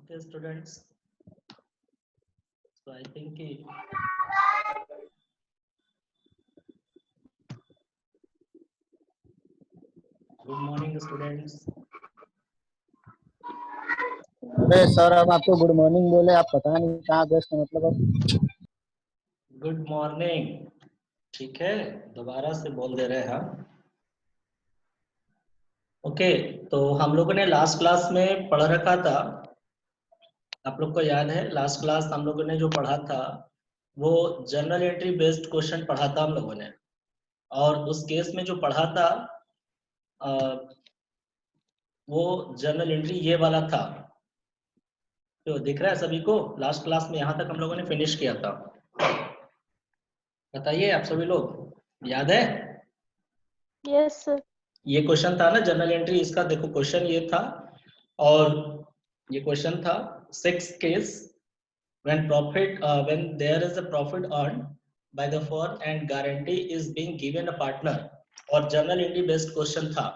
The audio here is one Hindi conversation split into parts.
Okay, students. So I think good morning, students. अरे सर अब आपको गुड मॉर्निंग बोले, आप पता नहीं कहाँ व्यस्त हैं, मतलब अब गुड मॉर्निंग। ठीक है, दोबारा से बोल दे रहे हैं हम। ओके, तो हम लोगों ने लास्ट क्लास में पढ़ रखा था, आप लोग को याद है? लास्ट क्लास हम लोगों ने जो पढ़ा था वो जनरल एंट्री बेस्ड क्वेश्चन पढ़ा था हम लोगों ने, और उस केस में जो पढ़ा था वो जनरल एंट्री ये वाला था। तो दिख रहा है सभी को? लास्ट क्लास में यहाँ तक हम लोगों ने फिनिश किया था। बताइए आप सभी लोग, याद है? Yes sir. ये क्वेश्चन था ना जनरल एंट्री, इसका देखो क्वेश्चन ये था, और ये क्वेश्चन था 6 case when there is a profit earned by the firm and guarantee is being given a partner, और जनरल एंट्री बेस्ड क्वेश्चन था।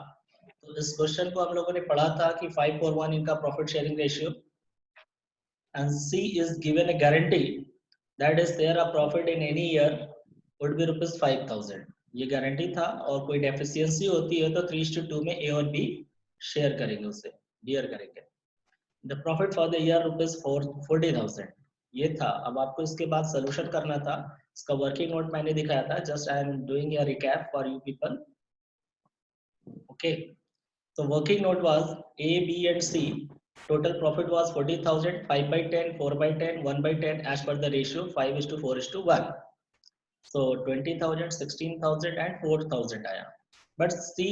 तो इस क्वेश्चन को हम लोगों ने पढ़ा था कि 5:1 इनका profit sharing ratio, and C is given a guarantee that is there a profit in any year would be rupees 5,000। ये गारंटी था, और कोई डेफिशिएंसी होती है तो 3:2 में A और B शेयर करेंगे, उसे बियर करेंगे। The profit for the year rupees 40,000 ये था। अब आपको इसके बाद सोल्यूशन करना था। इसका वर्किंग नोट मैंने दिखाया था, just I am doing a recap for you people. Okay, so working note was A, B and C. Total profit was 40,000, 5/10, 4/10, 1/10 as per the ratio 5:4:1. So 20,000, 16,000 and 4,000 आया। बट C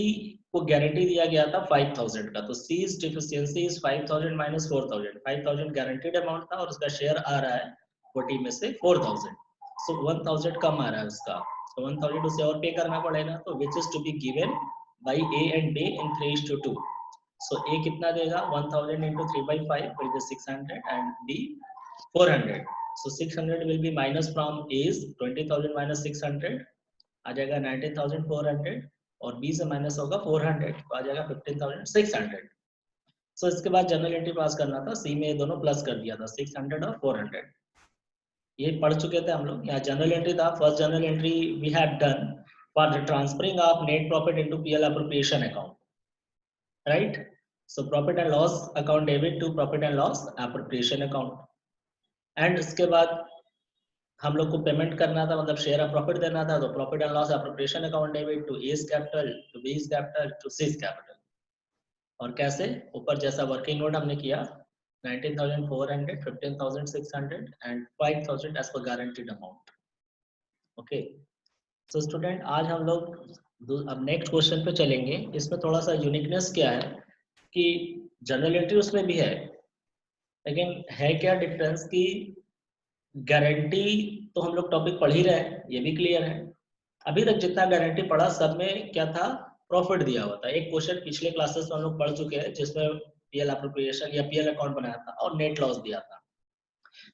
को गारंटी दिया गया था 5,000 का, तो C's deficiency is 5,000 minus 4,000। 5,000 guaranteed amount था और उसका शेयर आ रहा है 40 में से 4,000, सो 1,000 कम आ रहा है उसका, तो 1,000 उसे और पे करना पड़ेगा। तो which is to be given by A and B in 3:2. So A कितना देगा? 1,000 into 3/5 will be 600 and B 400. So 600 will be minus from A's 20,000 minus 600 आ जाएगा 19,400, और B से माइनस होगा 400 तो आ जाएगा 15,600। So इसके बाद जनरल एंट्री पास करना था, C में ये दोनों प्लस कर दिया था 600 और 400। ये पढ़ चुके थे हम लोग। यहाँ जनरल एंट्री था, first general entry we have done for the transferring of net profit into PL appropriation account, right? So profit and loss account debit to profit and loss appropriation account, and इसके बाद हम लोग को पेमेंट करना था, मतलब शेयर ऑफ प्रॉफिट देना था, तो profit and loss appropriation account debit to A's capital to B's capital to C's capital. और कैसे? ऊपर जैसा वर्किंग नोट हमने किया 19,400, 15,600 and 5,000 as per guaranteed amount। Okay, तो स्टूडेंट आज हम लोग अब नेक्स्ट क्वेश्चन पे चलेंगे। इसमें थोड़ा सा यूनिकनेस क्या है कि जनरल एंट्री उसमें भी है, लेकिन है क्या डिफरेंस कि गारंटी तो हम लोग टॉपिक पढ़ ही रहे हैं, ये भी क्लियर है। अभी तक जितना गारंटी पढ़ा सब में क्या था? प्रॉफिट दिया हुआ था। एक क्वेश्चन पिछले क्लासेस में हम लोग पढ़ चुके हैं जिसमें पीएल एप्रोप्रिएशन या पीएल अकाउंट बनाया था और नेट लॉस दिया था।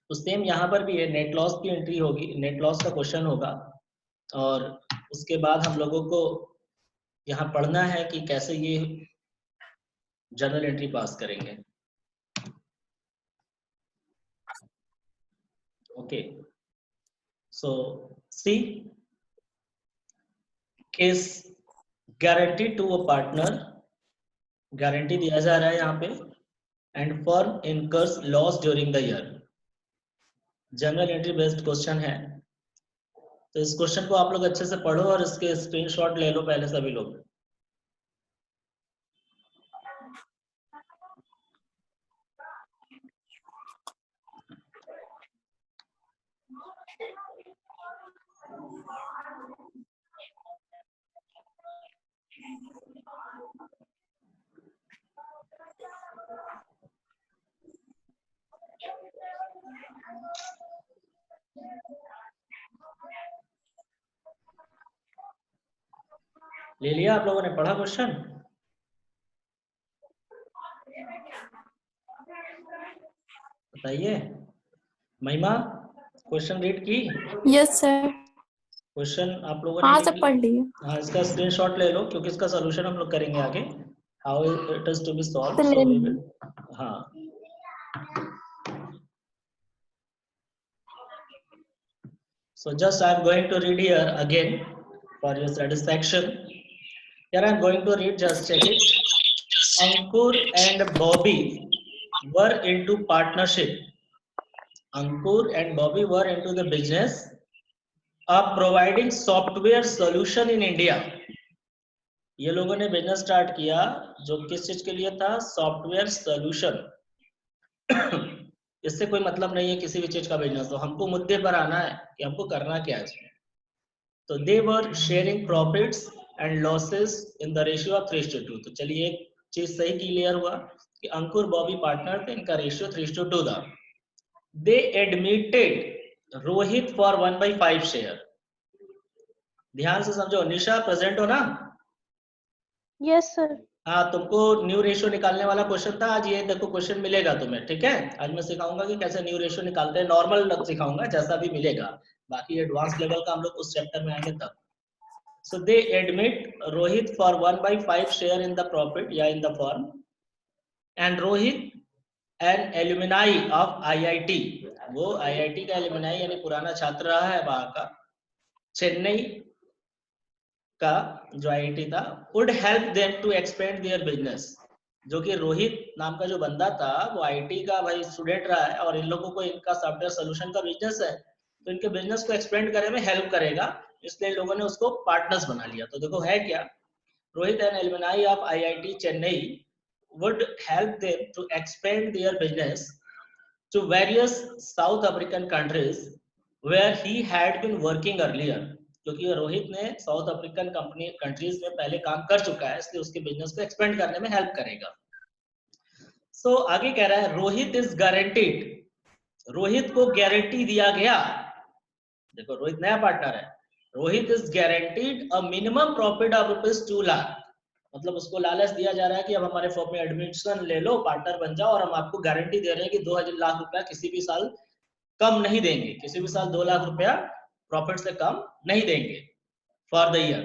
तो सेम यहाँ पर भी है, नेट लॉस की एंट्री होगी, नेट लॉस का क्वेश्चन होगा, और उसके बाद हम लोगों को यहाँ पढ़ना है कि कैसे ये जनरल एंट्री पास करेंगे। Okay, so C case guarantee to a partner, guarantee दिया जा रहा है यहाँ पे, and firm incurs loss during the year. General entry based question है, तो इस क्वेश्चन को आप लोग अच्छे से पढ़ो और इसके स्क्रीनशॉट ले लो पहले सभी लोग। ले लिया आप लोगों ने? पढ़ा क्वेश्चन? बताइए महिमा, क्वेश्चन रीड की? Yes sir. क्वेश्चन आप लोगों ने हाँ सब पढ़ लिए। हाँ, इसका स्क्रीनशॉट ले लो क्योंकि इसका सॉल्यूशन हम लोग करेंगे आगे, how it is to be solve. तो सो ले वी लिए। विल, हाँ So just I am going to read here again for your satisfaction. Here I am going to read, just check it. Ankur and Bobby were into partnership. Ankur and Bobby were into the business of providing software solution in India. ये लोगों ने बिजनेस स्टार्ट किया जो किस चीज के लिए था, सॉफ्टवेयर सॉल्यूशन। इससे कोई मतलब नहीं है किसी भी चीज का बिजनेस, तो हमको मुद्दे पर आना है कि हमको करना क्या है इसमें। तो they were sharing profits and losses in the ratio of 3:2। तो चलिए एक चीज सही क्लियर हुआ कि अंकुर बॉबी पार्टनर थे, इनका रेशियो 3:2 था। दे एडमिटेड रोहित फॉर 1/5 शेयर। ध्यान से समझो, निशा प्रेजेंट हो ना? Yes sir. हाँ, तुमको न्यू रेशियो निकालने वाला क्वेश्चन था आज, ये देखो क्वेश्चन मिलेगा तुम्हें, ठीक है? आज मैं सिखाऊंगा कि कैसे न्यू रेशियो निकालते हैं, नॉर्मल सिखाऊंगा जैसा भी मिलेगा, बाकी एडवांस लेवल का हम लोग उस चैप्टर में आएंगे तब। So they admit Rohit for 1/5 share in the profit या in the firm, and Rohit an alumni of IIT, वो IIT का alumni यानी पुराना छात्र रहा है वहां का, चेन्नई का जो IIT था, would help them to expand their business। जो कि रोहित नाम का जो बंदा था वो IIT का भाई स्टूडेंट रहा है और इन लोगों को इनका सॉफ्टवेयर सोल्यूशन का बिजनेस है, तो इनके बिजनेस को एक्सपेंड करने में हेल्प करेगा, इसलिए लोगों ने उसको पार्टनर्स बना लिया। तो देखो है क्या, Rohit and alumni of IIT Chennai would help them to expand their business to various South African countries where he had been working earlier। क्योंकि रोहित ने साउथ अफ्रीकन कंट्रीज में पहले काम कर चुका है, इसलिए उसके बिजनेस को एक्सपेंड करने में हेल्प करेगा। सो आगे कह रहा है रोहित इज गारंटीड, रोहित को गारंटी दिया गया। देखो रोहित नया पार्टनर है, Rohit is guaranteed a minimum profit of ₹2 lakh. मतलब उसको लालच दिया जा रहा है कि अब हमारे फर्म में एडमिशन ले लो, पार्टनर बन जाओ, और हम आपको गारंटी दे रहे हैं कि 2 लाख रुपया किसी भी साल कम नहीं देंगे, किसी भी साल 2 लाख रुपया प्रॉफिट से कम नहीं देंगे for the year.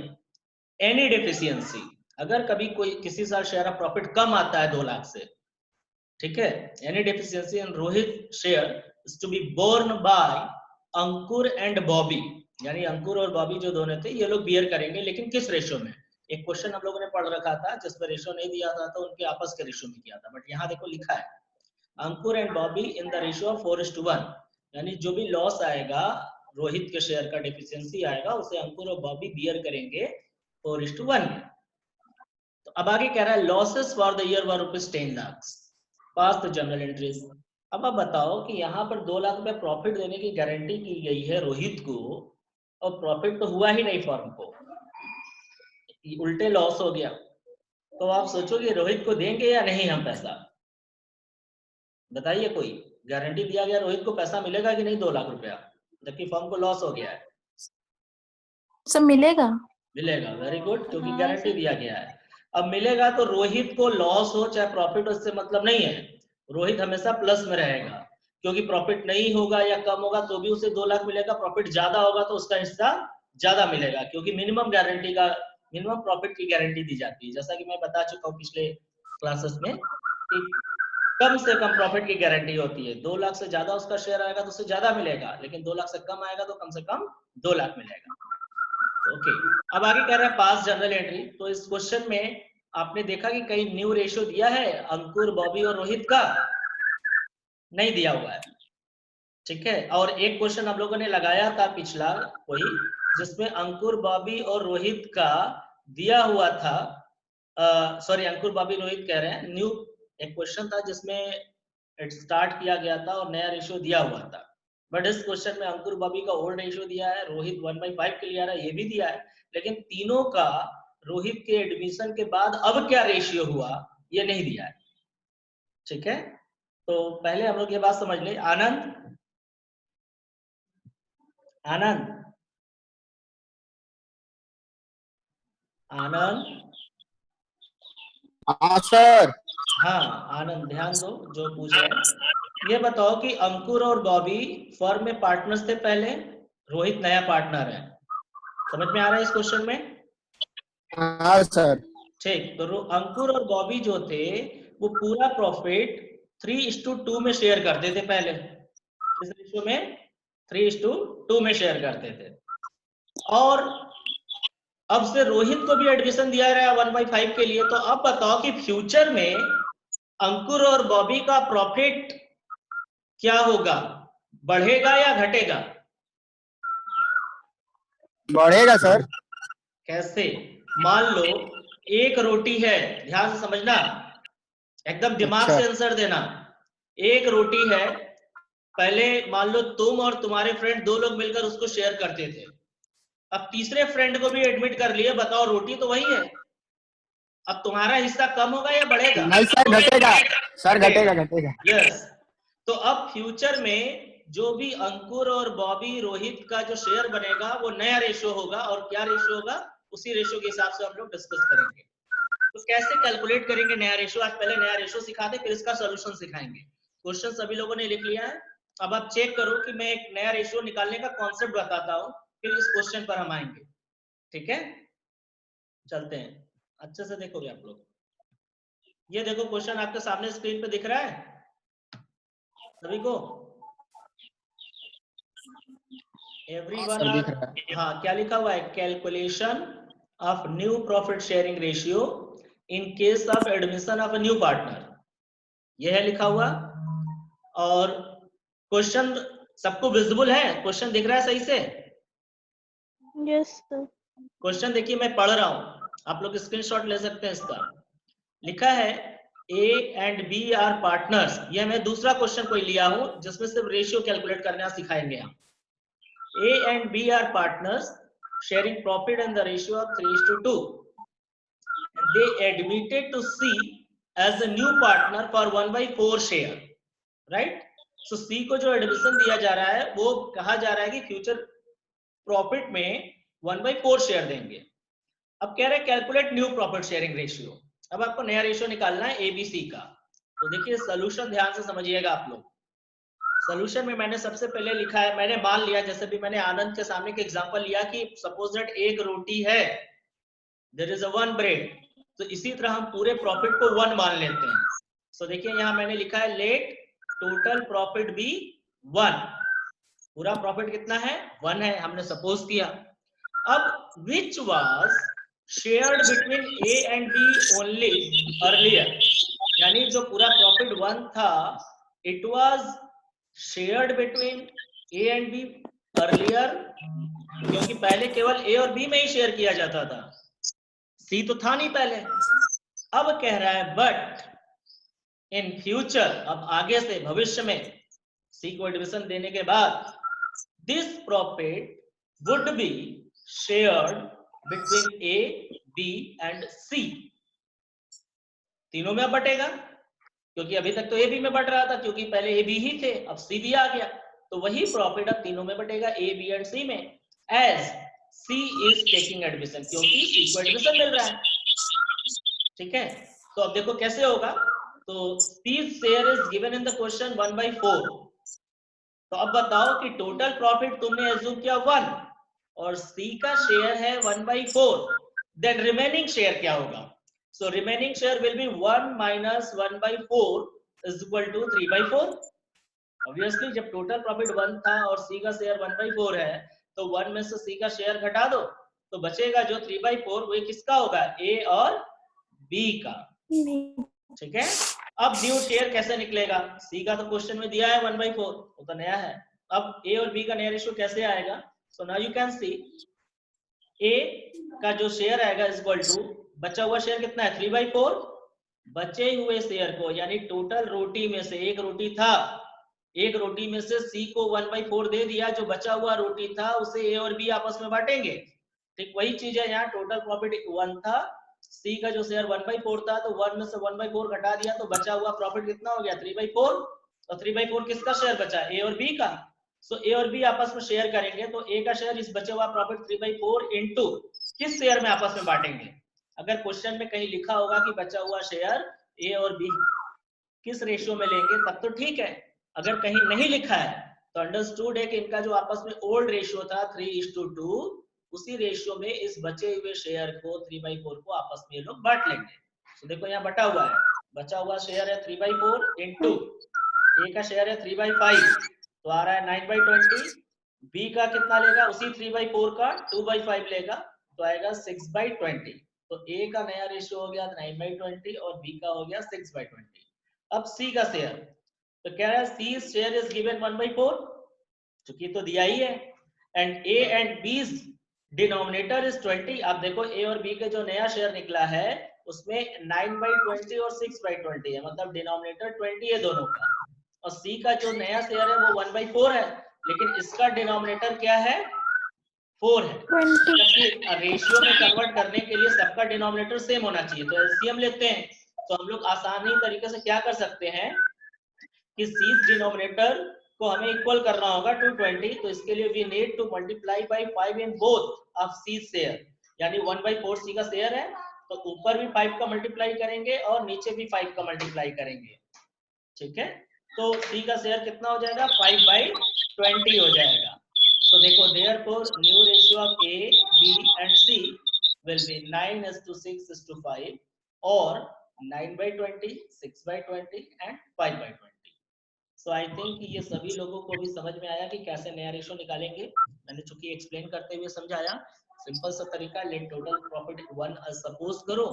Any deficiency, अगर कभी कोई किसी साल शेयर ऑफ प्रॉफिट कम आता है 2 लाख से, ठीक है, any deficiency in Rohit share is to be borne by Ankur and Bobby, यानी अंकुर और बॉबी जो दोनों थे ये लोग बियर करेंगे, लेकिन किस रेशियो में? एक क्वेश्चन हम लोगों ने पढ़ रखा था जिसमें रेशियो नहीं दिया था, तो उनके आपस के रेशियो में किया था, बट यहाँ देखो लिखा है Ankur and Bobby in the ratio of 4:1, यानी जो भी लॉस आएगा, रोहित के शेयर का डेफिशिएंसी आएगा, उसे अंकुर और बॉबी बियर करेंगे 4:1 में। तो अब आगे कह रहा है losses for the year were ₹10 lakh, pass the general entries. अब आप बताओ कि यहाँ पर 2 लाख रुपए प्रॉफिट देने की गारंटी की गई है रोहित को, और प्रॉफिट तो हुआ ही नहीं फर्म को, उल्टे लॉस हो गया। तो आप सोचोगे रोहित को देंगे या नहीं हम पैसा? बताइए, कोई गारंटी दिया गया रोहित को पैसा मिलेगा कि नहीं 2 लाख रुपया, जबकि फर्म को लॉस हो गया है? सर मिलेगा। मिलेगा, वेरी गुड, क्योंकि गारंटी दिया गया है। अब मिलेगा तो रोहित को लॉस हो चाहे प्रॉफिट हो, इससे मतलब नहीं है, रोहित हमेशा प्लस में रहेगा, क्योंकि प्रॉफिट नहीं होगा या कम होगा तो भी उसे 2 लाख मिलेगा, प्रॉफिट ज्यादा होगा तो उसका हिस्सा ज्यादा मिलेगा, क्योंकि मिनिमम प्रॉफिट की गारंटी दी जाती है। जैसा कि मैं बता चुका हूँ पिछले क्लासेस में कि कम से कम प्रॉफिट की गारंटी होती है, 2 लाख से ज्यादा उसका शेयर आएगा तो उससे ज्यादा मिलेगा, लेकिन 2 लाख से कम आएगा तो कम से कम 2 लाख मिलेगा। ओके, अब आगे कह रहा है पास जनरल एंट्री। तो इस क्वेश्चन में आपने देखा कि कहीं न्यू रेशियो दिया है अंकुर, बॉबी और रोहित का? नहीं दिया हुआ है, ठीक है। और एक क्वेश्चन हम लोगों ने लगाया था पिछला कोई, जिसमें अंकुर, बॉबी और रोहित का दिया हुआ था, सॉरी अंकुर, बॉबी, रोहित कह रहे हैं, न्यू एक क्वेश्चन था जिसमें स्टार्ट किया गया था और नया रेशियो दिया हुआ था, बट इस क्वेश्चन में अंकुर, बॉबी का ओल्ड रेशियो दिया है, रोहित 1/5 के लिए आ रहा है, ये भी दिया है, लेकिन तीनों का रोहित के एडमिशन के बाद अब क्या रेशियो हुआ ये नहीं दिया है, ठीक है। तो पहले हम लोग ये बात समझ ले। आनंद, आनंद, आनंद, हाँ सर। हाँ आनंद, ध्यान दो जो पूछ रहे हैं। ये बताओ कि अंकुर और बॉबी फर्म में पार्टनर्स थे पहले, रोहित नया पार्टनर है, समझ में आ रहा है इस क्वेश्चन में? हाँ सर। ठीक, तो अंकुर और बॉबी जो थे वो पूरा प्रॉफिट 3:2 में शेयर करते थे पहले, इस रेशियो में 3:2 में शेयर करते थे। और अब से रोहित को भी एडमिशन दिया रहा है 1/5 के लिए। तो अब बताओ कि फ्यूचर में अंकुर और बॉबी का प्रॉफिट क्या होगा, बढ़ेगा या घटेगा? बढ़ेगा सर। कैसे? मान लो एक रोटी है, ध्यान से समझना, एकदम दिमाग से आंसर देना। एक रोटी है, पहले मान लो तुम और तुम्हारे फ्रेंड 2 लोग मिलकर उसको शेयर करते थे। अब तीसरे फ्रेंड को भी एडमिट कर लिए, बताओ रोटी तो वही है, अब तुम्हारा हिस्सा कम होगा या बढ़ेगा? नहीं सर, घटेगा सर, घटेगा घटेगा। यस। तो अब फ्यूचर में जो भी अंकुर और बॉबी रोहित का जो शेयर बनेगा वो नया रेशियो होगा। और क्या रेशियो होगा, उसी रेशियो के हिसाब से हम लोग डिस्कस करेंगे। तो कैसे कैलकुलेट करेंगे नया रेशियो, आज पहले नया रेशियो सिखा दे, फिर इसका सोल्यूशन सिखाएंगे। क्वेश्चन सभी लोगों ने लिख लिया है। अब आप चेक करो कि मैं एक नया रेशियो निकालने का कॉन्सेप्ट बताता हूँ, फिर इस क्वेश्चन पर हम आएंगे। ठीक है, चलते हैं। अच्छे से देखोगे आप लोग। ये देखो क्वेश्चन आपके सामने स्क्रीन पे दिख रहा है सभी को? एवरीवन सर, दिख आर? रहा है। हाँ, क्या लिखा हुआ है? Calculation of new profit sharing ratio in case of admission of a new partner, यह है लिखा हुआ। और क्वेश्चन सबको विजिबल है? क्वेश्चन दिख रहा है सही से? Yes sir. क्वेश्चन देखिए, मैं पढ़ रहा हूं, आप लोग स्क्रीनशॉट ले सकते हैं इसका। लिखा है A and B are partners. यह मैं दूसरा क्वेश्चन कोई लिया हूं जिसमें सिर्फ रेशियो कैलकुलेट करना सिखाएंगे हम। A and B are partners sharing profit in the ratio of 3:2, and they admitted to C as a new partner for 1/4 share, right? So C को जो एडमिशन दिया जा रहा है वो कहा जा रहा है कि फ्यूचर प्रॉफिट में 1/4 शेयर देंगे। अब कह रहे हैं calculate new profit sharing ratio. अब आपको नया रेशियो निकालना है ABC का। तो देखिए सोल्यूशन ध्यान से समझिएगा आप लोग। सोल्यूशन में मैंने सबसे पहले लिखा है, मैंने मान लिया, जैसे भी मैंने आनंद के सामने के एग्जांपल लिया कि सपोज दैट एक रोटी है, देयर इज अ 1 ब्रेड, तो इसी तरह हम पूरे प्रॉफिट को 1 मान लेते हैं। सो देखिए यहां मैंने लिखा है लेट टोटल प्रॉफिट बी 1। पूरा प्रॉफिट कितना है? 1 है, हमने सपोज किया। अब which was shared between A and B only earlier, यानी जो पूरा प्रॉफिट 1 था, it was shared between A and B earlier, क्योंकि पहले केवल ए और बी में ही शेयर किया जाता था, सी तो था नहीं पहले। अब कह रहा है बट इन फ्यूचर, अब आगे से भविष्य में सी को एडमिशन देने के बाद, this profit would be shared between A B and C. तीनों में बटेगा, क्योंकि अभी तक तो ए बी में बट रहा था, क्योंकि पहले ए बी ही थे, अब सी भी आ गया, तो वही प्रॉफिट अब तीनों में बटेगा, ए बी एंड सी में, as C is taking admission, क्योंकि सी को एडमिशन मिल रहा है। ठीक है, तो अब देखो कैसे होगा। तो C share is given in the question 1/4। तो अब बताओ कि टोटल प्रॉफिट तुमने एज्यूम किया 1 और सी का शेयर है 1/4, देन रिमेनिंग शेयर क्या होगा? So remaining share will be 1 minus 1/4 is equal to 3/4. Obviously जब टोटल प्रॉफिट 1 था और सी का शेयर 1/4 है, तो 1 में से सी का शेयर घटा दो, तो बचेगा जो 3/4, वो किसका होगा? ए और बी का। ठीक है, अब न्यू शेयर कैसे निकलेगा? सी का तो क्वेश्चन में दिया है 1/4, वो तो नया है। अब ए और बी का नया रेशियो कैसे आएगा? So now you can see A का जो शेयर आएगा इज इक्वल टू, बचा हुआ शेयर कितना है? 3/4। बचे हुए शेयर को, यानी टोटल रोटी में से, एक रोटी था, एक रोटी में से सी को 1/4 दे दिया, जो बचा हुआ रोटी था उसे ए और बी आपस में बांटेंगे। ठीक वही चीज है यहाँ, टोटल प्रॉफिट 1 था, सी का जो शेयर 1/4 था, तो 1 में से 1/4 घटा दिया, तो बचा हुआ प्रॉफिट कितना हो गया? 3/4। तो 3/4 किसका शेयर बचा? ए और बी का। सो ए और बी आपस में शेयर करेंगे, तो ए का शेयर इस बचे हुआ प्रॉफिट 3/4 इंटू किस शेयर में आपस में बांटेंगे? अगर क्वेश्चन में कहीं लिखा होगा कि बचा हुआ शेयर ए और बी किस रेशियो में लेंगे तब तो ठीक है, अगर कहीं नहीं लिखा है तो अंडरस्टूड है कि इनका जो आपस में ओल्ड रेशियो था 3:2, उसी रेशियो में इस बचे हुए शेयर को 3/4 को आपस में ये लोग बांट लेंगे। तो देखो यहाँ बटा हुआ है, बचा हुआ शेयर है 3/4 इंटू ए का शेयर है 3/5, तो आ रहा है 9/20, बी का कितना लेगा, उसी 3/4 का 2/5 लेगा, तो आएगा 6/20। तो ए का नया रेशियो हो गया 9/20 और बी का हो गया 6/20। अब सी का शेयर, तो कह रहा है सी शेयर इज गिवन 1/4, चूंकि तो दिया ही है, and A and B denominator is 20। आप देखो ए और बी के जो नया शेयर निकला है उसमें 9/20 और 6/20 है, मतलब डिनोमिनेटर 20 है दोनों का, और सी का जो नया शेयर है वो 1/4 है, लेकिन इसका डिनोमिनेटर क्या है, 4 है, 20. जबकि रेशियो में कन्वर्ट करने के लिए सबका डिनोमिनेटर सेम होना चाहिए, तो एलसीएम लेते हैं। तो हम लोग आसानी तरीके से क्या कर सकते हैं कि सी डिनोमिनेटर को हमें इक्वल करना होगा 220, तो इसके लिए we need to multiply by 5 in both of C share, यानी 1/4 सी का शेयर है, तो ऊपर भी 5 का मल्टीप्लाई करेंगे और नीचे भी 5 का मल्टीप्लाई करेंगे, ठीक है। तो सी का शेयर कितना हो जाएगा, 5/20 हो जाएगा। तो देखो therefore new ratio of A B and C will be 9:6:5 और 9/20, 6/20 एंड 5/20। सो आई थिंक ये सभी लोगों को भी समझ में आया कि कैसे नया रेशियो निकालेंगे। मैंने चूंकि एक्सप्लेन करते हुए समझाया, सिंपल सा तरीका, लेट टोटल प्रॉफिट 1 सपोज करो,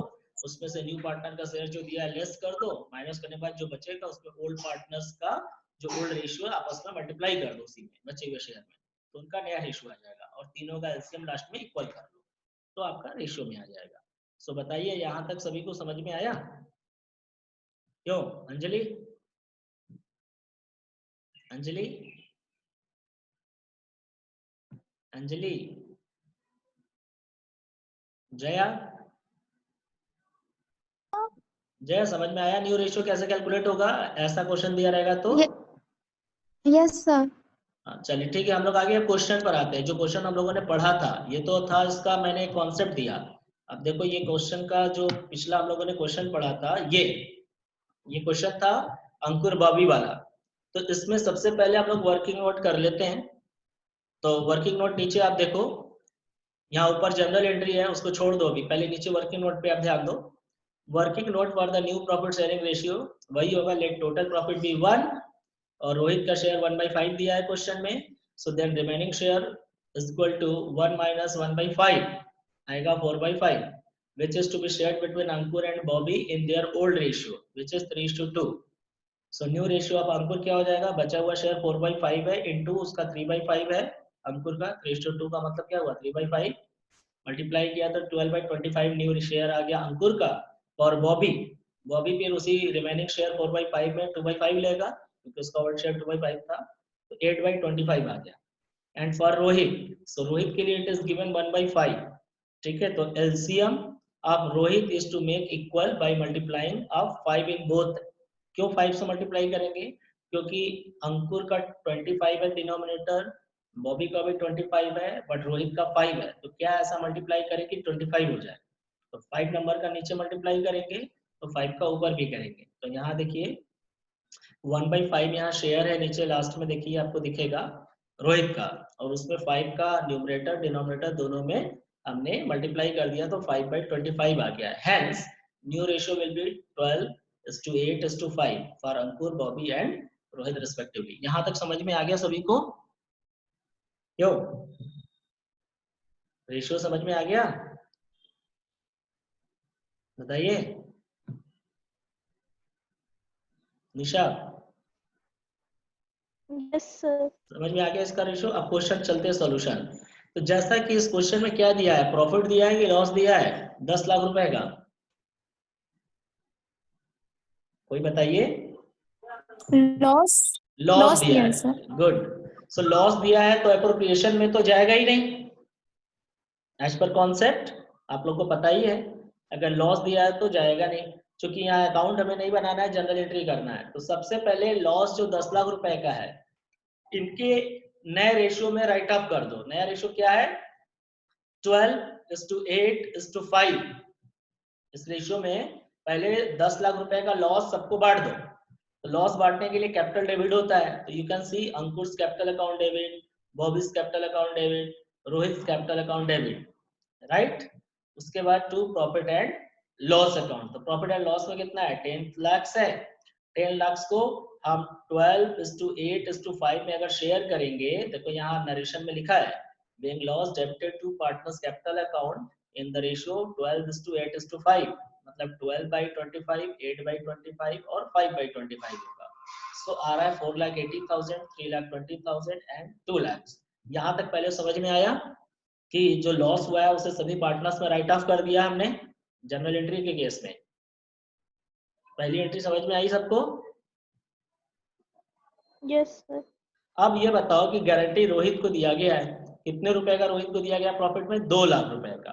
उसमें से न्यू पार्टनर का शेयर जो दिया है लेस कर दो, माइनस करने के बाद जो बचेगा उसमें ओल्ड पार्टनर्स का जो ओल्ड रेशियो है आपस में मल्टीप्लाई कर दो उसी में बचे हुए शेयर में, तो उनका नया रेशियो आ जाएगा, और तीनों का एलसीएम लास्ट में इक्वल कर लो, तो आपका रेशियो में आ जाएगा। सो बताइए यहाँ तक सभी को समझ में आया? क्यों अंजलि, अंजलि, अंजलि, जया, जया समझ में आया न्यू रेशियो कैसे कैलकुलेट होगा? ऐसा क्वेश्चन दिया रहेगा तो यस सर। चलिए ठीक है, हम लोग आगे क्वेश्चन पर आते हैं। जो क्वेश्चन हम लोगों ने पढ़ा था ये तो था, इसका मैंने एक कॉन्सेप्ट दिया। अब देखो ये क्वेश्चन का जो पिछला हम लोगों ने क्वेश्चन पढ़ा था, ये क्वेश्चन था अंकुर बॉबी वाला। तो इसमें सबसे पहले हम लोग वर्किंग नोट कर लेते हैं। तो वर्किंग नोट नीचे आप देखो, यहाँ ऊपर जनरल एंट्री है उसको छोड़ दो, अभी पहले नीचे वर्किंग नोट पे आप ध्यान दो। Working note for the new profit sharing ratio वही होगा, लेट टोटल प्रॉफिट बी 1, और रोहित का शेयर 1/5 दिया है क्वेश्चन में, so then remaining share is equal to 1 - 1/5 आएगा 4/5, which is to be shared between Ankur and Bobby in their old ratio which is 3:2। So new ratio of Ankur क्या हो जाएगा, बचा हुआ शेयर 4/5 है इनटू उसका 3/5 है अंकुर का, 3:2 का मतलब क्या हुआ 3/5, मल्टीप्लाई किया तो 12/25 न्यू शेयर आ गया अंकुर का। और बॉबी, बॉबी फिर उसी रिमेनिंग शेयर 4/5 में 2/5 लेगा क्योंकि उसका ओल्ड शेयर 2/5 था, तो 8/25 आ गया। And for Rohit, so Rohit के लिए इट इज गिवन 1/5, ठीक है। तो LCM of Rohit is to make equal by multiplying of 5 in both. क्यों 5 से मल्टीप्लाई करेंगे, क्योंकि अंकुर का 25 है डिनोमिनेटर, बॉबी का भी 25 है, बट रोहित का 5 है, तो क्या ऐसा मल्टीप्लाई करें कि 25 हो जाए। तो 5 नंबर का नीचे मल्टीप्लाई करेंगे तो 5 का ऊपर भी करेंगे। तो यहाँ देखिए 1/5 यहाँ शेयर है, नीचे लास्ट में देखिए आपको दिखेगा रोहित का, और उसमें 5 का न्यूमरेटर डिनोमिनेटर दोनों में हमने मल्टीप्लाई कर दिया तो 5/25 आ गया। Hence new ratio will be 12:8:5 for Ankur, Bobby and Rohit respectively. यहाँ तक समझ में आ गया सभी को? क्यों रेशियो समझ में आ गया? बताइए निशा, यस सर। समझ में आ गया इसका रेशियो? अब क्वेश्चन चलते हैं सॉल्यूशन। तो जैसा कि इस क्वेश्चन में क्या दिया है, प्रॉफिट दिया है कि लॉस दिया है 10 लाख रुपए का, कोई बताइए? लॉस लॉस दिया दिया है, सर। गुड। सो लॉस दिया है तो एप्रोप्रिएशन में तो जाएगा ही नहीं, एज पर कॉन्सेप्ट आप लोग को पता ही है, अगर लॉस दिया है तो जाएगा नहीं, क्योंकि यहाँ अकाउंट हमें नहीं बनाना है, जनरल एंट्री करना है। तो सबसे पहले लॉस जो 10 लाख रुपए का है इनके नए रेशियो में राइट अप कर दो। नया रेशियो क्या है, 12:8:5। इस रेशियो में पहले 10 लाख रुपए का लॉस सबको बांट दो। तो लॉस बांटने के लिए कैपिटल डेबिट होता है, तो you can see Ankur capital account debit, Bobby's capital account debit, Rohit capital account debit, right. उसके बाद to profit and loss account. तो प्रॉफिट एंड लॉस में कितना है, 10 लाख है, 10 लाख को हम 12:8:5 में अगर शेयर करेंगे, देखो यहाँ नरेशन में लिखा है being loss debited to partners capital account in the ratio 12:8:5, मतलब 12/25, 8/25 और 5/25 होगा। सो आ रहा है 4,80,000, 3,20,000 एंड 2 लाख। यहाँ तक पहले समझ में आया कि जो लॉस हुआ है उसे सभी पार्टनर्स में राइट ऑफ कर दिया हमने जनरल एंट्री के केस में। पहली एंट्री समझ में आई सबको? Yes sir. अब ये बताओ कि गारंटी रोहित को दिया गया है, कितने रुपए का रोहित को दिया गया प्रॉफिट में? 2 लाख रुपए का।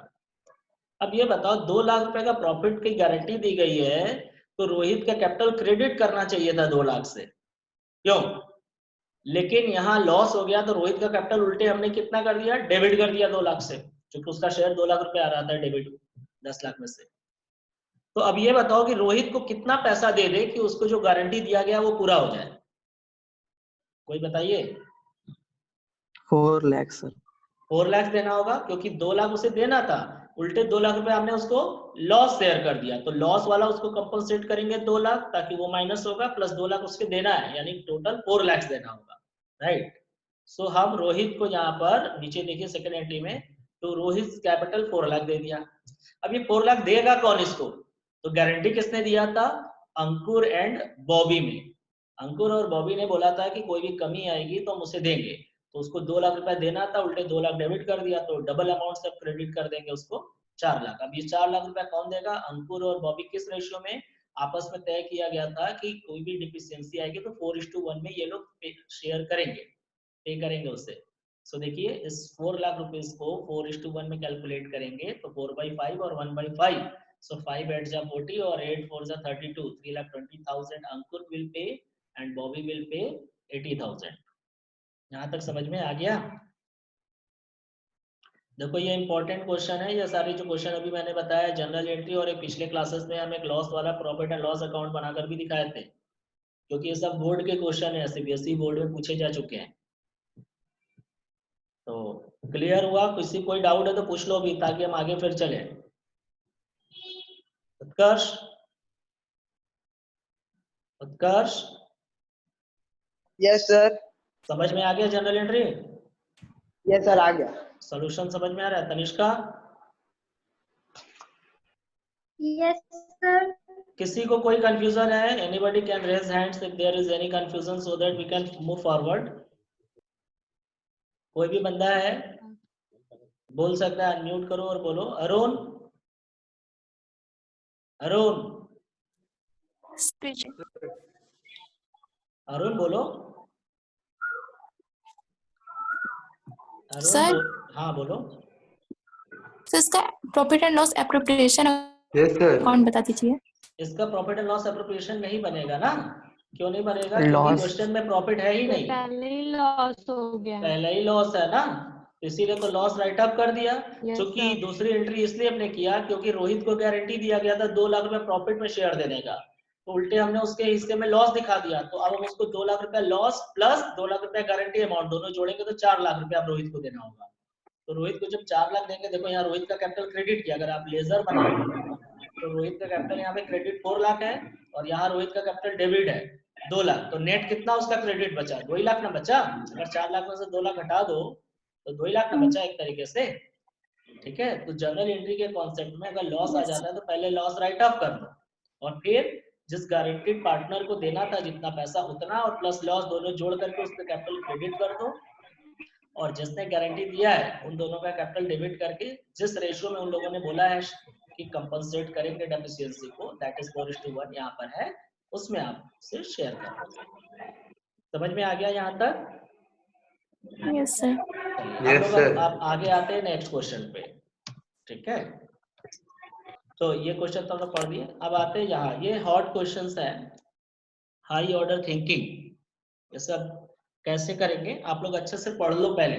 अब ये बताओ 2 लाख रुपए का प्रॉफिट की गारंटी दी गई है, तो रोहित का कैपिटल क्रेडिट करना चाहिए था 2 लाख से, क्यों? लेकिन यहाँ लॉस हो गया तो रोहित का कैपिटल उल्टे हमने कितना कर दिया? डेबिट कर दिया 2 लाख से, क्योंकि उसका शेयर 2 लाख रुपए आ रहा था डेबिट 10 लाख में से। तो अब ये बताओ कि रोहित को कितना पैसा दे दे कि उसको जो गारंटी दिया गया वो पूरा हो जाए? कोई बताइए। 4 लाख सर। 4 लाख देना होगा, क्योंकि 2 लाख उसे देना था, उल्टे 2 लाख रुपए हमने उसको लॉस शेयर कर दिया, तो लॉस वाला उसको कंपनसेट करेंगे 2 लाख, ताकि वो माइनस होगा, प्लस 2 लाख उसके देना है, यानी टोटल 4 लाख देना होगा, राइट। सो हम रोहित को यहाँ पर नीचे देखिए सेकंड एंट्री में, तो रोहित कैपिटल 4 लाख दे दिया। अब ये 4 लाख देगा कौन इसको? तो गारंटी किसने दिया था? अंकुर एंड बॉबी में। अंकुर और बॉबी ने बोला था कि कोई भी कमी आएगी तो हम उसे देंगे, तो उसको 2 लाख रुपए देना था, उल्टे 2 लाख डेबिट कर दिया, तो डबल अमाउंट से क्रेडिट कर देंगे उसको 4 लाख। अब ये 4 लाख रुपए कौन देगा? अंकुर और बॉबी। किस रेशियो में? आपस में तय किया गया था कि कोई भी डिफिशियंसी आएगी तो 4:1 में ये लोग शेयर करेंगे, पे करेंगे उसे। सो देखिए इस 4 लाख रुपीस को 4:1 में कैलकुलेट करेंगे तो 4/5 और 1/5, सो 5 8 जा 40 और 8 4 जा 32, 3,20,000 Ankur will pay and Bobby will pay 80,000। यहाँ तक समझ में आ गया? देखो ये इंपॉर्टेंट क्वेश्चन है, ये सारे जो क्वेश्चन अभी मैंने बताया जनरल एंट्री, और एक पिछले क्लासेस में हम एक लॉस वाला प्रॉफिट एंड लॉस अकाउंट बनाकर भी दिखाए थे, क्योंकि ये सब बोर्ड के क्वेश्चन है, सीबीएसई बोर्ड में पूछे जा चुके हैं। तो क्लियर हुआ? किसी कोई डाउट है तो पूछ लो भी, ताकि हम आगे फिर चले। Utkarsh, Utkarsh yes sir. समझ में आ गया जनरल एंट्री? यस सर आ गया। सॉल्यूशन समझ में आ रहा है? तनिष्का? Yes sir. किसी को कोई कंफ्यूजन है? Anybody can raise hands if there is any confusion so that we can move forward. कोई भी बंदा है बोल सकता है, अनम्यूट करो और बोलो। अरुण, अरुण, अरुण बोलो। अरुण सर? हाँ बोलो। सर इसका profit and loss appropriation yes sir. Account बता दीजिए। इसका प्रॉफिट एंड लॉस एप्रोप्रिएशन नहीं बनेगा ना? क्यों नहीं बनेगा? Loss। क्योंकि क्वेश्चन में प्रॉफिट है ही नहीं, पहले ही लॉस हो गया। पहले ही लॉस है ना, इसीलिए तो लॉस राइट अप कर दिया। Yes, क्योंकि sir। दूसरी एंट्री इसलिए हमने किया क्योंकि रोहित को गारंटी दिया गया था 2 लाख रुपए प्रॉफिट में शेयर देने का, तो उल्टे हमने उसके हिस्से में लॉस दिखा दिया। तो अब हम उसको 2 लाख रुपए लॉस प्लस 2 लाख रुपए गारंटी अमाउंट दोनों जोड़ेंगे तो 4 लाख रुपए अब रोहित को देना होगा। तो रोहित को जब 4 लाख देंगे, देखो यहाँ रोहित का कैपिटल क्रेडिट किया, अगर आप लेजर बनाओ तो रोहित का कैपिटल यहाँ पे क्रेडिट 4 लाख है और यहाँ रोहित का कैपिटल डेबिट है 2 लाख, तो नेट कितना उसका क्रेडिट बचा? 2 ही लाख ना बचा। अगर 4 लाख में से 2 लाख हटा दो तो 2 ही लाख ना बचा एक तरीके से, ठीक है। तो जनरल एंट्री के कॉन्सेप्ट में अगर लॉस आ जाता है तो पहले लॉस राइट ऑफ कर दो और फिर जिस गारंटीड पार्टनर को देना था जितना पैसा उतना और प्लस लॉस दोनों जोड़ करके उसका कैपिटल क्रेडिट कर दो, और जिसने गारंटी दिया है उन दोनों का कैपिटल डेबिट करके जिस रेशियो में उन लोगों ने बोला है कि कंपनसेट करेंगे डेफिशिएंसी को, दैट इज 4:1 यहाँ पर है, उसमें आप उसे शेयर कर दो। समझ में आ गया यहाँ तक? Yes sir. Yes, sir। आप आगे आते हैं नेक्स्ट क्वेश्चन पे, ठीक है। तो ये क्वेश्चन तो हमने पढ़ दिए। अब आते हैं यहाँ, ये हॉट क्वेश्चंस है, हाई ऑर्डर थिंकिंग। ये सब कैसे करेंगे आप लोग अच्छे से पढ़ लो पहले।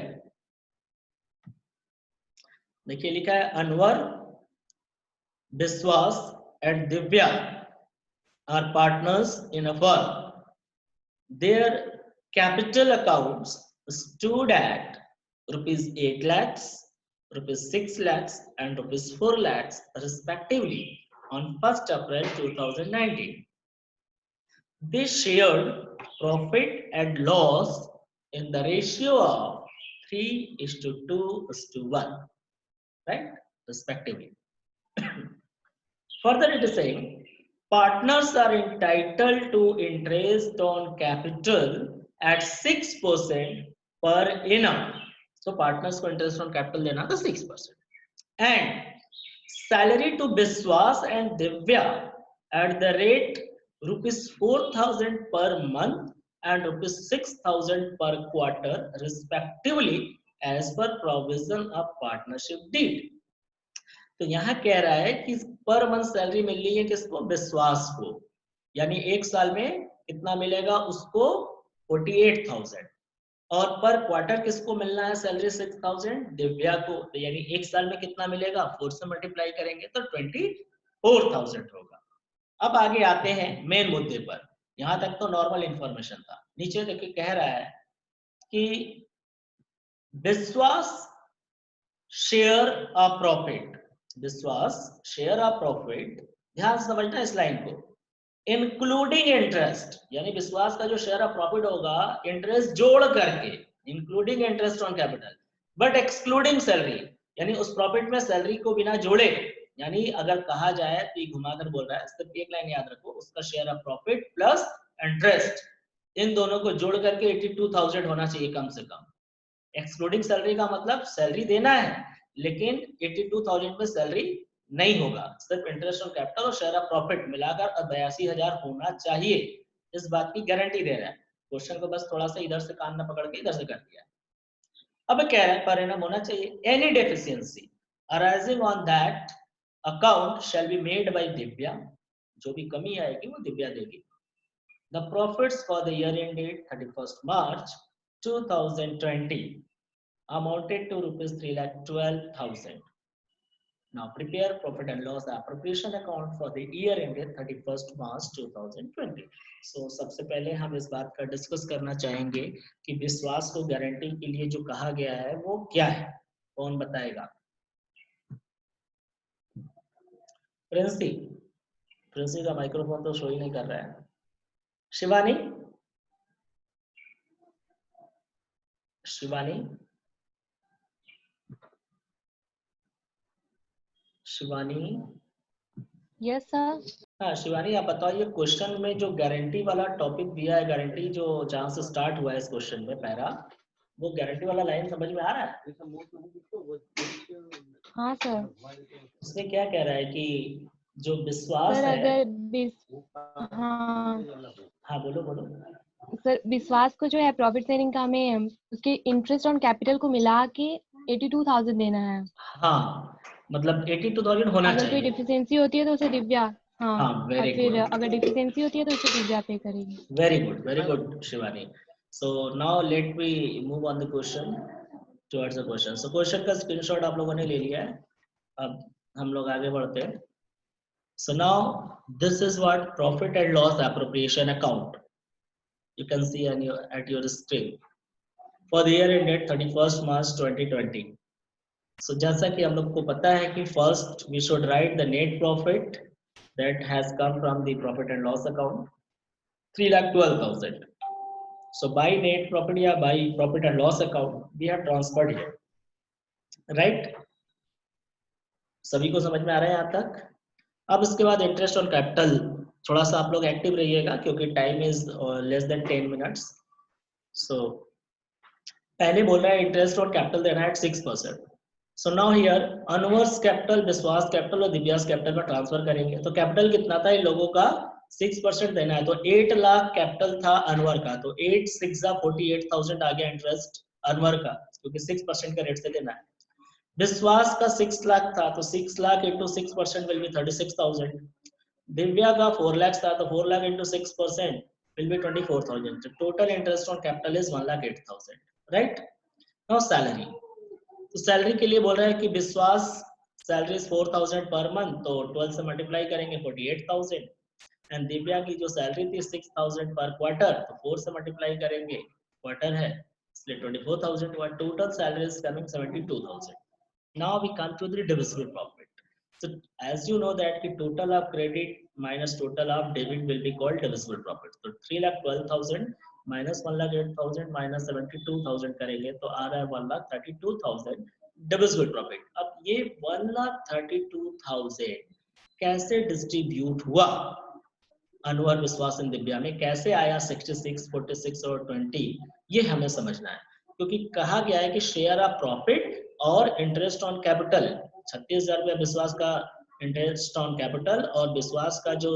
देखिए लिखा है Anwar, Vishwas and Divya are partners in a firm. Their capital accounts stood at rupees 8 lakhs, rupees 6 lakhs and rupees 4 lakhs respectively on 1st April 2019. they shared profit and loss in the ratio of 3:2:1, right, respectively. Further, it is saying partners are entitled to interest on capital at 6% per annum. So partners को interest on capital देना था 6%. And salary to Biswas and Divya at the rate ₹4,000 per month and ₹6,000 per quarter respectively as per provision of partnership deed. तो यहाँ कह रहा है कि पर मंथ सैलरी मिल रही है किसको, विश्वास को, यानी एक साल में कितना मिलेगा उसको 48,000, और पर क्वार्टर किसको मिलना है सैलरी 6,000, दिव्या को, तो यानी एक साल में कितना मिलेगा 4 से मल्टीप्लाई करेंगे तो 24,000 होगा। अब आगे आते हैं मेन मुद्दे पर, यहां तक तो नॉर्मल इंफॉर्मेशन था। नीचे देखिए कह रहा है कि विश्वास शेयर अ प्रॉफिट, विश्वास शेयर अ प्रॉफिट, ध्यान से समझना इस लाइन को, इंक्लूडिंग इंटरेस्ट, यानी विश्वास का जो शेयर ऑफ प्रॉफिट होगा इंटरेस्ट जोड़ करके, including interest on capital but excluding salary, यानी उस प्रॉफिट में सैलरी को बिना जोड़े, यानी अगर कहा जाए तो ये घुमाकर बोल रहा है, सिर्फ एक लाइन याद रखो, उसका share of profit plus interest in दोनों को जोड़ करके 82,000 होना चाहिए कम से कम। एक्सक्लूडिंग सैलरी का मतलब सैलरी देना है लेकिन 82,000 में सैलरी नहीं होगा, सिर्फ इंटरेस्ट ऑन कैपिटल और शेयर ऑफ प्रॉफिट मिलाकर 82,000 होना चाहिए, इस बात की गारंटी दे रहा है। क्वेश्चन को बस थोड़ा सा इधर से कान न पकड़ के इधर से कर दिया। अब कह रहा है परिणाम होना चाहिए, any deficiency arising on that account shall be made bye Divya, जो भी कमी आएगी वो दिव्या देगी। The profits for the year ended 31st March 2020 amounted to ₹3,12,000. Now prepare profit and loss appropriation account for the year ended 31st March 2020. So सबसे पहले हम इस बात का डिस्कस करना चाहेंगे कि विश्वास को गारंटी के लिए जो कहा गया है वो क्या है, कौन बताएगा? प्रिंसी का माइक्रोफोन तो शो ही नहीं कर रहा है। Shivani, Shivani, yes sir. हाँ शिवानी आप बताओ, ये क्वेश्चन में जो गारंटी वाला टॉपिक दिया है, गारंटी जो जहाँ से स्टार्ट हुआ है इस क्वेश्चन में पैरा, वो गारंटी वाला लाइन समझ में आ रहा है? हाँ सर। उसमें क्या कह रहा है कि जो विश्वास सर है, अगर हाँ बोलो सर, विश्वास को जो है प्रॉफिट शेयरिंग का हमें उसके इंटरेस्ट ऑन कैपिटल को मिला के 82,000 देना है। हाँ मतलब 82,000 होना अगर कोई चाहिए। डिफिशियंसी होती है तो उसे दिव्या, हाँ वेरी फिर गुड, अगर डिफिशियंसी होती है तो उसे दिव्या पे करेगी। Very good Shivani. So now let me move on the question towards the question. So question का स्क्रीनशॉट आप लोगों ने ले लिया है, अब हम लोग आगे बढ़ते हैं। So now this is what profit and loss appropriation account, you can see on your at your screen for the year ended 31st March 2020. So जैसा कि हम लोग को पता है कि first we should write the net profit that has come from the profit and loss account 3,12,000. So by net profit या by profit and loss account we have transferred here, right? सभी को समझ में आ रहा है यहाँ तक? अब इसके बाद इंटरेस्ट ऑन कैपिटल, थोड़ा सा आप लोग एक्टिव रहिएगा क्योंकि time is less than 10 minutes. So पहले बोल रहा है इंटरेस्ट ऑन कैपिटल देना है 6%। So now here Anwar's capital, विश्वास कैपिटल और दिव्यास कैपिटल में ट्रांसफर करेंगे। तो कैपिटल कितना था इन लोगों का 6% देना है, तो 8 लाख कैपिटल था अनवर का, तो 8 6 48,000 आ गया इंटरेस्ट अनवर का, क्योंकि 6% का रेट से देना है। विश्वास का 6 लाख था, तो 6 lakh into 6% will be 36,000। Divya का 4 लाख था, तो 4 लाख इंटू 6% विल बी 24,000। तो total interest on capital is 1,08,000, right? Now salary, तो सैलरी के लिए बोल रहा है कि विश्वास सैलरी इज 4,000 पर मंथ, तो 12 से मल्टीप्लाई करेंगे 48,000। एंड दिव्या की जो सैलरी थी 6,000 पर क्वार्टर, तो 4 से मल्टीप्लाई करेंगे, क्वार्टर है इसलिए 24,000 हुआ। Total salary is coming 72,000। Now we come to the divisible profit. So as you know that the total of credit minus total of debit will be called divisible profit. So 3,12,000 minus 1,08,000 minus 72,000 करेंगे तो आ रहा है 1,32,000 divisible profit. अब ये 1,32,000 कैसे डिस्ट्रीब्यूट हुआ अनवर, विश्वास एंड दिव्या में, कैसे आया 66, 46 और 20, ये हमें समझना है। क्योंकि कहा गया है कि शेयर ऑफ प्रॉफिट और इंटरेस्ट ऑन कैपिटल, 36,000 रुपया विश्वास का इंटरेस्ट ऑन कैपिटल और विश्वास का जो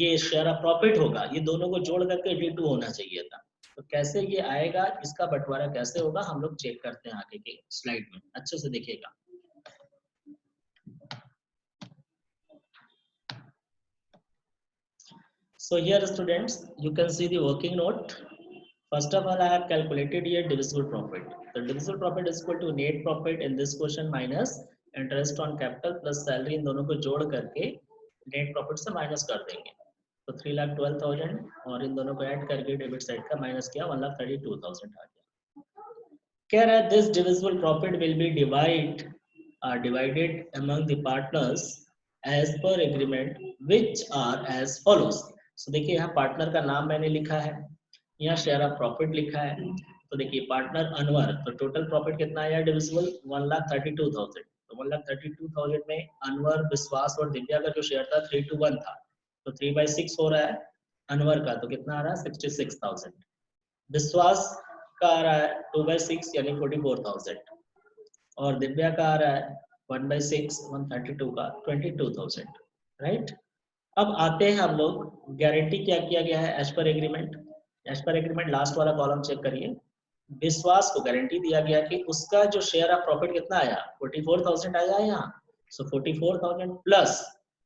ये शेयर ऑफ प्रॉफिट होगा, ये दोनों को जोड़ करके 82 होना चाहिए था। तो कैसे ये आएगा, इसका बंटवारा कैसे होगा, हम लोग चेक करते हैं आगे के स्लाइड में, अच्छे से देखिएगा। So here students, you can see the working note. First of all, I have calculated here divisible profit. The divisible profit is equal to net profit in this question minus interest on capital plus salary, इन दोनों को जोड़ करके net profit से माइनस कर देंगे। तो 3,12,000 और इन दोनों को ऐड करके डेबिट साइड का माइनस किया 1,32,000 आ गया। कह रहा है this divisible profit will be divided among the partners as per agreement which are as follows. So देखिए यहाँ पार्टनर का नाम मैंने लिखा है, यहाँ शेयर ऑफ प्रॉफिट लिखा है। तो देखिए पार्टनर अनवर, तो टोटल प्रॉफिट कितना आया डिविजिबल 1,32,000। तो 1,32,000 में अनवर, विश्वास और दिव्या का जो शेयर था 3:1 था, तो 3/6 हो रहा है अनवर का, तो कितना आ रहा है 66,000। विश्वास का आ रहा है 2/6 यानी 44,000 और दिव्या का आ रहा है 1/6 132 का 22,000, राइट। अब आते हैं हम लोग, गारंटी क्या किया गया है as per agreement. As per agreement last वाला कॉलम चेक करिए। विश्वास को गारंटी दिया गया कि उसका जो शेयर ऑफ प्रॉफिट कितना आया 44,000 आया है यहाँ। सो 44,000 प्लस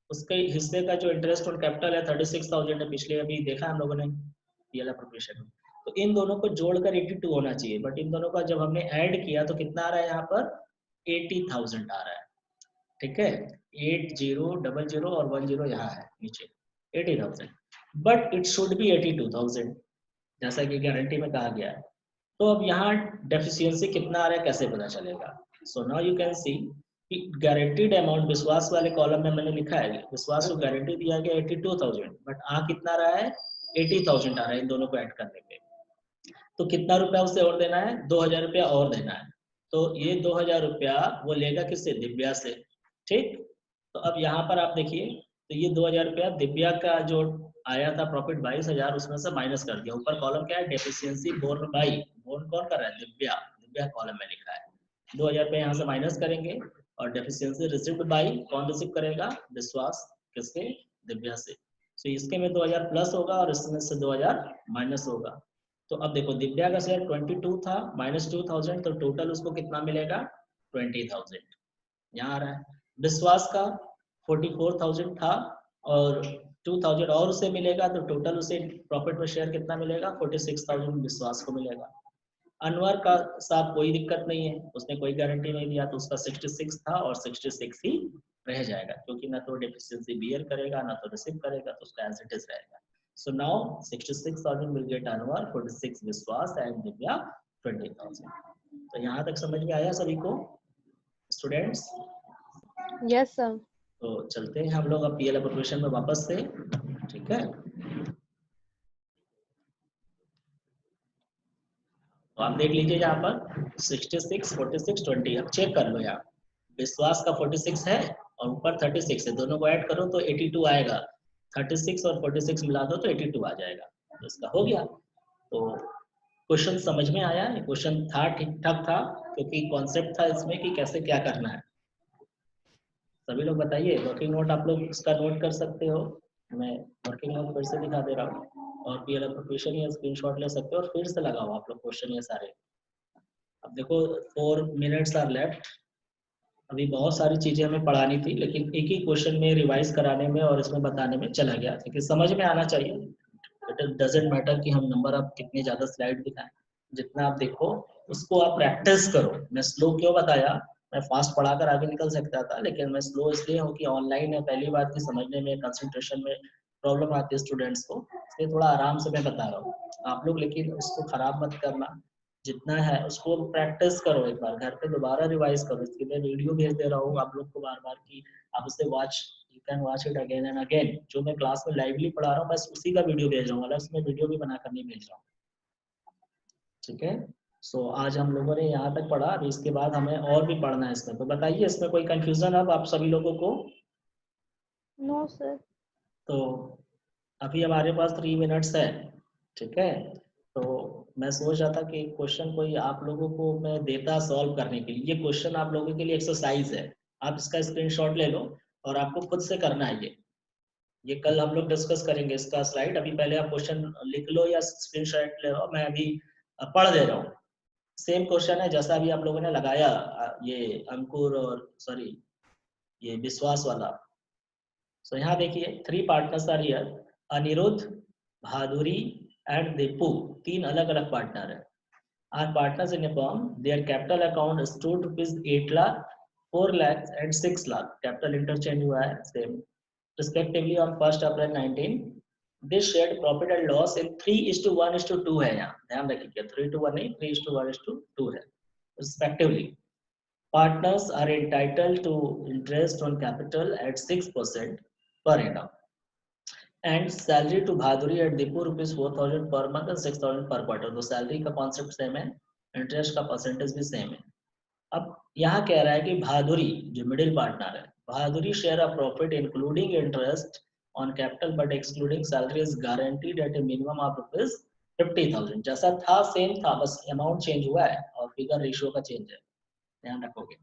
उसके हिस्से का जो इंटरेस्ट ऑन कैपिटल है 36,000 है, पिछले अभी देखा हम लोगों ने पीएल एप्रोप्रिएशन में। तो इन दोनों को जोड़कर 82 होना चाहिए, बट इन दोनों का जब हमने ऐड किया तो कितना आ रहा है यहाँ पर 80,000 आ रहा है, ठीक है। 8000 और 10 यहाँ है नीचे 80,000, बट इट शुड बी 82,000 जैसा कि गारंटी में कहा गया है। तो अब यहाँ डेफिशिएंसी कितना आ रहा है कैसे पता चलेगा। सो नाउ यू कैन सी कि गारंटीड अमाउंट विश्वास वाले कॉलम में मैंने लिखा है विश्वास को गारंटी दिया गया 82,000, बट आ कितना रहा है 80,000 आ रहा है इन दोनों को ऐड करने पे। तो कितना रुपया उसे और देना है 2,000 रुपया और देना है। तो ये 2,000 रुपया वो लेगा किससे, दिव्या से, ठीक। तो अब यहाँ पर आप देखिए, तो ये 2,000 रुपया दिव्या का जो आया था प्रॉफिट 22,000 उसमें से माइनस कर दिया। ऊपर कॉलम क्या है डेफिशिएंसी बोर्न बाई, बोर्न कौन कर रहा है दिव्या, दिव्या कॉलम में लिखा है। 2,000 रुपया यहाँ से माइनस करेंगे और डेफिशिएंसी रिसीव्ड बाई कौन रिसीव करेगा, विश्वास, किसके, दिव्या से। तो इसके में 2,000 प्लस होगा और इसमें से 2,000 माइनस होगा। तो अब देखो दिव्या का शेयर 22 था माइनस 2,000, तो टोटल उसको कितना मिलेगा 20,000 यहाँ आ रहा है। विश्वास का 44,000 था और 2,000 और उसे मिलेगा, तो टोटल उसे प्रॉफिट में शेयर कितना मिलेगा 46,000 विश्वास को मिलेगा। अनवर का साथ कोई दिक्कत नहीं है, उसने कोई गारंटी नहीं दिया, तो उसका 66 था और 66 ही रह जाएगा, क्योंकि ना तो डेफिशिएंसी बियर करेगा ना तो रिसीव करेगा, तो उसका एज इट इज रहेगा। So now 66,000 will get Anwar, 46 विश्वास एंड दिव्या 20,000। तो यहाँ तक समझ में आया सभी को स्टूडेंट्स? Yes sir. तो चलते हैं हम लोग अब पीएल एप्रोप्रिएशन में वापस से, ठीक है। तो आप देख लीजिए यहाँ पर 66, 46, 20, अब चेक कर लो। यहाँ विश्वास का 46 है और ऊपर 36 है, दोनों को ऐड करो तो 82 आएगा। 36 और 46 मिला दो तो 82 आ जाएगा, तो इसका हो गया। तो क्वेश्चन समझ में आया, क्वेश्चन था ठीक ठाक था, क्योंकि कॉन्सेप्ट था इसमें कि कैसे क्या करना है। सभी लोग बताइए, वर्किंग नोट आप लोग इसका नोट कर सकते हो, मैं वर्किंग नोट फिर से दिखा दे रहा हूँ, और पीएल एप्रोप्रिएशन या स्क्रीनशॉट ले सकते हो और फिर से लगाओ आप लोग क्वेश्चन ये सारे। अब देखो 4 मिनट्स आर लेफ्ट, अभी बहुत सारी चीजें हमें पढ़ानी थी, लेकिन एक ही क्वेश्चन में रिवाइज कराने में और इसमें बताने में चला गया, क्योंकि समझ में आना चाहिए। इट डजंट मैटर कि हम नंबर आप कितने ज्यादा स्लाइड दिखाएं, जितना आप देखो उसको आप प्रैक्टिस करो। मैं स्लो क्यों बताया, मैं फास्ट पढ़ाकर आगे निकल सकता था, लेकिन मैं स्लो इसलिए हूँ कि ऑनलाइन है, पहली बात की समझने में कंसंट्रेशन में प्रॉब्लम आती है स्टूडेंट्स को, इसलिए थोड़ा आराम से मैं बता रहा हूँ आप लोग, लेकिन उसको खराब मत करना। जितना है उसको प्रैक्टिस करो, एक बार घर पे दोबारा रिवाइज करो। इसके लिए वीडियो भेज दे रहा हूँ आप लोग को बार बार कि आप उसे watch, you can watch it again and again. जो मैं क्लास में लाइवली पढ़ा रहा हूँ बस उसी का वीडियो भेज रहा हूँ, अलग उसमें वीडियो भी बनाकर नहीं भेज रहा हूँ, ठीक है। सो आज हम लोगों ने यहाँ तक पढ़ा, अभी इसके बाद हमें और भी पढ़ना है इसमें। तो बताइए इसमें कोई कंफ्यूजन अब आप सभी लोगों को? No sir. तो अभी हमारे पास 3 मिनट्स है, ठीक है। तो मैं सोच रहा था कि क्वेश्चन कोई आप लोगों को मैं देता सॉल्व करने के लिए। ये क्वेश्चन आप लोगों के लिए एक्सरसाइज है, आप इसका स्क्रीनशॉट ले लो और आपको खुद से करना है। ये कल हम लोग डिस्कस करेंगे इसका स्लाइड। अभी पहले आप क्वेश्चन लिख लो या स्क्रीनशॉट ले लो, मैं अभी पढ़ दे रहा हूँ। सेम क्वेश्चन है जैसा अभी आप लोगों ने लगाया, ये अंकुर और सॉरी ये विश्वास वाला। सो यहाँ देखिए 3 partners are here, Aniruddh, Bhaduri and Deepu, 3 अलग अलग पार्टनर है। Are partners in a firm, their capital account stood ₹8 lakh, 4 lakh and 6 lakh. Capital interchange हुआ है same respectively on 1st April 19. This shared profit and loss in 3:1:2 है, यहाँ ध्यान रखिए 3:1 नहीं 3:1:2 है respectively. Partners are entitled to interest on capital at 6% per annum and salary to Bhaduri at Deepu ₹4,000 per month and 6,000 per quarter. तो सैलरी का कॉन्सेप्ट सेम है, इंटरेस्ट का परसेंटेज भी सेम है। अब यहाँ कह रहा है कि भादुरी जो मिडिल पार्टनर है, Bhaduri share of profit including interest on capital but excluding salary is guaranteed at a minimum of ₹50,000। जैसा था सेम था, बस अमाउंट चेंज हुआ है और फिगर रेशियो का चेंज है, ध्यान रखोगे।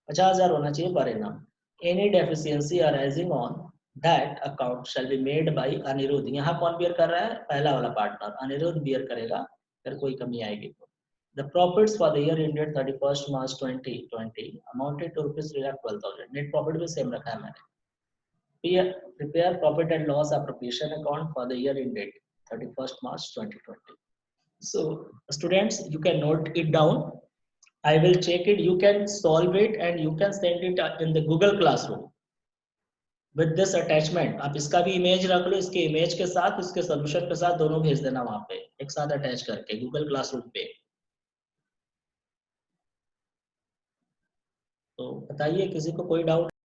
50,000 होना चाहिए per annum. Any deficiency arising on that account shall be made by Aniruddh. यहाँ कौन बियर कर रहा है? पहला वाला पार्टनर अनिरुद्ध बियर करेगा, अगर कोई कमी आएगी तो। The profits for the year ended 31st March 2020 amounted to ₹3,12,000. Net profit भी same रखा है मैंने। Prepare profit and loss appropriation account for the year ended 31st March 2020. So students, you can note it down. I will check it. You can solve it and you can send it in the Google Classroom with this attachment. आप इसका भी इमेज रख लो, इसके इमेज के साथ इसके सोल्यूशन के साथ दोनों भेज देना वहाँ पे एक साथ अटैच करके Google Classroom पे। तो बताइए किसी को कोई डाउट